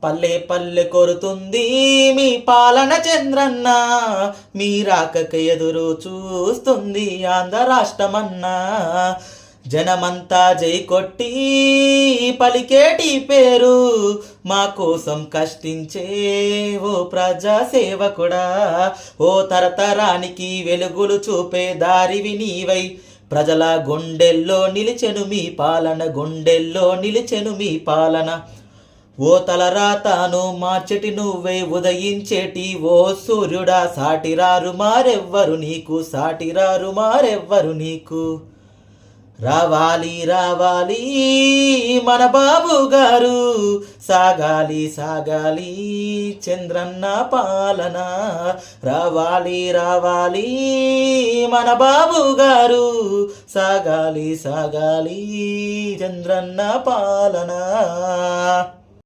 పల్లె పల్లె కొరుతుంది మీ పాలన చంద్రన్న, మీ రాకక ఎదురు చూస్తుంది ఆంధ్ర రాష్ట్రమన్నా. జనమంతా జై కొట్టి పలికేటి పేరు, మా కోసం కష్టించే ఓ ప్రజా సేవకుడా. ఓ తరతరానికి వెలుగులు చూపే దారివి నీవై, ప్రజల గుండెల్లో నిలిచెను మీ పాలన, గుండెల్లో నిలిచెను మీ పాలన. ఓ తలరాతాను మార్చెటి నువ్వే ఉదయించేటి ఓ సూర్యుడా, సాటిరారు మారెవ్వరు నీకు, సాటిరారు మారెవ్వరు నీకు. రావాలి రావాలి మన బాబు గారు, సాగాలి సాగాలి చంద్రన్న పాలన. రావాలి రావాలి మన బాబు గారు, సాగాలి సాగాలి చంద్రన్న పాలన.